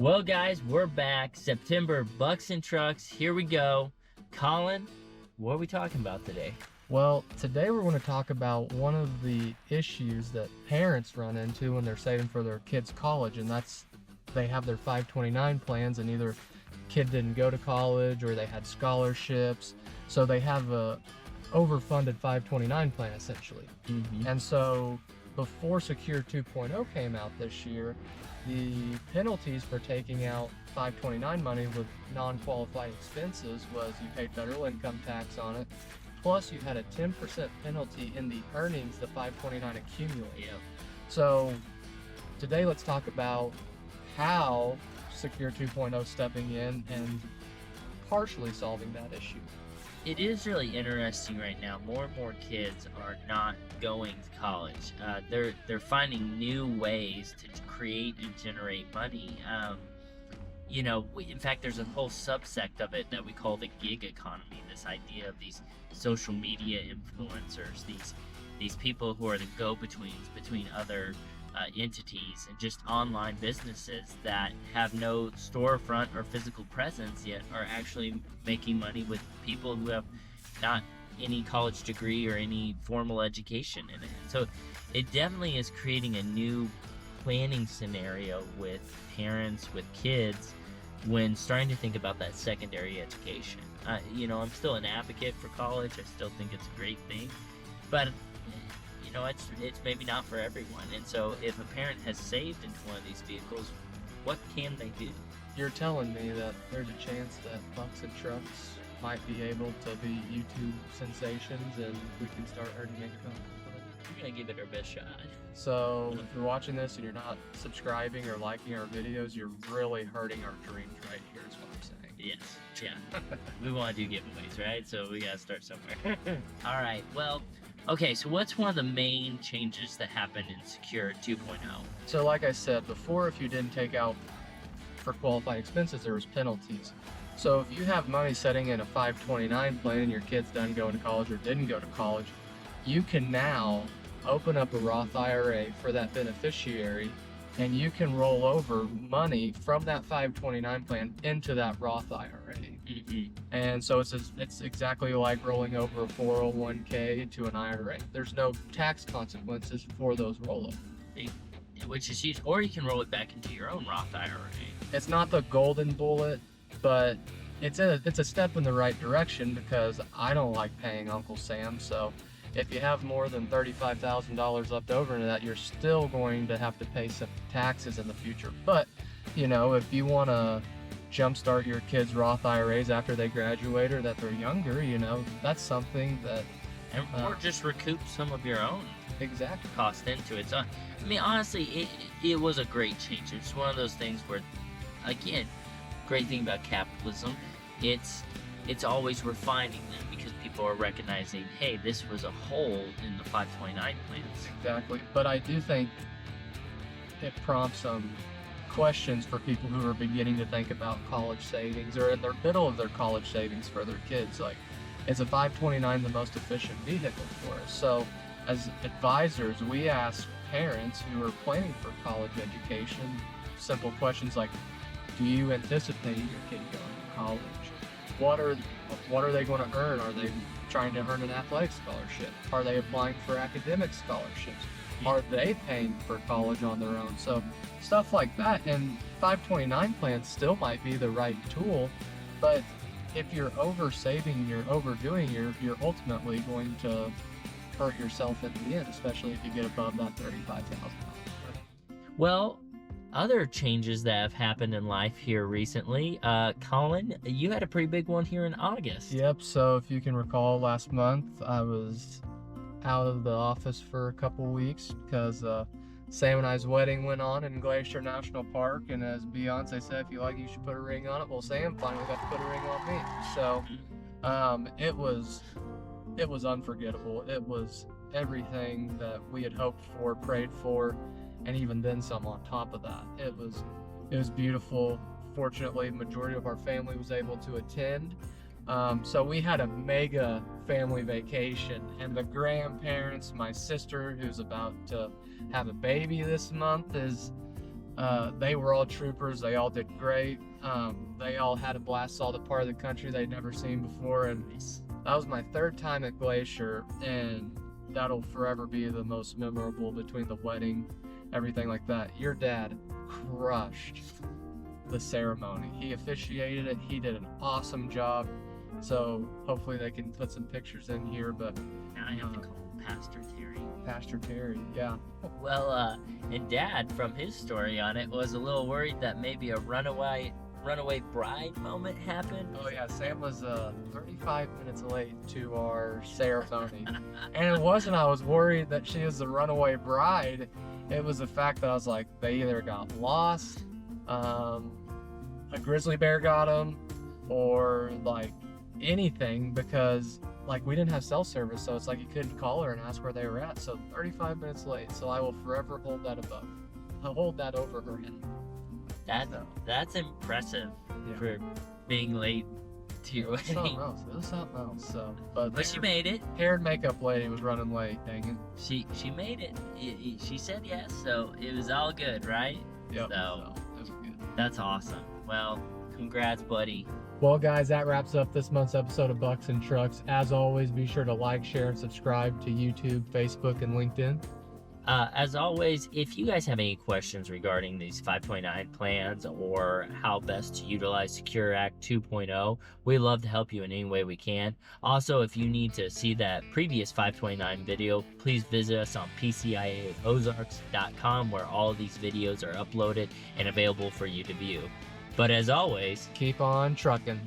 Well, guys, we're back. September, Bucks and Trucks. Here we go. Collin, what are we talking about today? Well, today we're going to talk about one of the issues that parents run into when they're saving for their kids' college, and that's they have their 529 plans, and either kid didn't go to college or they had scholarships, so they have a overfunded 529 plan essentially. And so before Secure 2.0 came out this year, the penalties for taking out 529 money with non-qualified expenses was you paid federal income tax on it, plus you had a 10% penalty in the earnings the 529 accumulated. Yeah. So today let's talk about how Secure 2.0 stepping in and partially solving that issue. It is really interesting right now. More and more kids are not going to college. They're finding new ways to create and generate money. In fact, there's a whole subsect of it that we call the gig economy. This idea of these social media influencers, these people who are the go-betweens between other entities and just online businesses that have no storefront or physical presence yet are actually making money with people who have not any college degree or any formal education in it. So it definitely is creating a new planning scenario with parents, with kids, when starting to think about that secondary education. I'm still an advocate for college. I still think it's a great thing, but it's maybe not for everyone. And so if a parent has saved into one of these vehicles, what can they do? You're telling me that there's a chance that Bucks and Trucks might be able to be YouTube sensations and we can start earning income? We're going to give it our best shot. So if you're watching this and you're not subscribing or liking our videos, you're really hurting our dreams right here is what I'm saying. Yes, yeah. We want to do giveaways, right? So we got to start somewhere. All right, well, okay, so what's one of the main changes that happened in Secure 2.0? So like I said before, if you didn't take out for qualified expenses, there was penalties. So if you have money setting in a 529 plan and your kid's done going to college or didn't go to college, you can now open up a Roth IRA for that beneficiary, and you can roll over money from that 529 plan into that Roth IRA. And so it's exactly like rolling over a 401k into an IRA. There's no tax consequences for those rollovers. Which is huge. Or you can roll it back into your own Roth IRA. It's not the golden bullet, but it's a step in the right direction, because I don't like paying Uncle Sam. So if you have more than $35,000 left over into that, you're still going to have to pay some taxes in the future. But, if you want to jumpstart your kids' Roth IRAs after they graduate or that they're younger, that's something that... Or just recoup some of your own exactly cost into it. So, honestly, it was a great change. It's one of those things where, again, great thing about capitalism, it's always refining them, because people are recognizing, hey, this was a hole in the 529 plans. Exactly. But I do think it prompts some questions for people who are beginning to think about college savings or in the middle of their college savings for their kids. Like, is a 529 the most efficient vehicle for us? So as advisors, we ask parents who are planning for college education simple questions like, do you anticipate your kid going to college? What are they going to earn? Are they trying to earn an athletic scholarship? Are they applying for academic scholarships? Are they paying for college on their own? So stuff like that. And 529 plans still might be the right tool, but if you're over-saving, you're overdoing, you're ultimately going to hurt yourself at the end, especially if you get above that $35,000. Well, other changes that have happened in life here recently, Collin, you had a pretty big one here in August. Yep, so if you can recall, last month I was out of the office for a couple weeks because Sam and I's wedding went on in Glacier National Park, and as Beyonce said, if you like it, you should put a ring on it. Well, Sam finally got to put a ring on me. So it was unforgettable. It was everything that we had hoped for, prayed for, and even then some on top of that. It was beautiful. Fortunately, the majority of our family was able to attend. So we had a mega family vacation, and the grandparents, my sister who's about to have a baby this month, is They were all troopers. They all did great. They all had a blast, saw the part of the country they'd never seen before, and that was my third time at Glacier, and that'll forever be the most memorable between the wedding, everything like that. Your dad crushed the ceremony. He officiated it. He did an awesome job. So hopefully they can put some pictures in here, but Now I have to call Pastor Terry. Pastor Terry, yeah. Well, and Dad, from his story on it, was a little worried that maybe a runaway bride moment happened. Oh yeah, Sam was 35 minutes late to our ceremony. And it wasn't I was worried that she was the runaway bride. It was the fact that I was like, they either got lost, a grizzly bear got them, or like anything, because like we didn't have cell service, so it's like you couldn't call her and ask where they were at. So 35 minutes late. So I will forever hold that over her head. That's impressive Yeah. for being late to your It was something wedding. else. It was something else. So, but She made it. hair and makeup lady was running late. Dang it. She made it. She said yes, so it was all good, right? Yep. So it was good. that's awesome. Well, congrats, buddy. Well, guys, that wraps up this month's episode of Bucks and Trucks. As always, be sure to like, share, and subscribe to YouTube, Facebook, and LinkedIn. As always, if you guys have any questions regarding these 529 plans or how best to utilize Secure Act 2.0, we love to help you in any way we can. Also, if you need to see that previous 529 video, please visit us on PCIAozarks.com, where all of these videos are uploaded and available for you to view. But as always, Keep on trucking.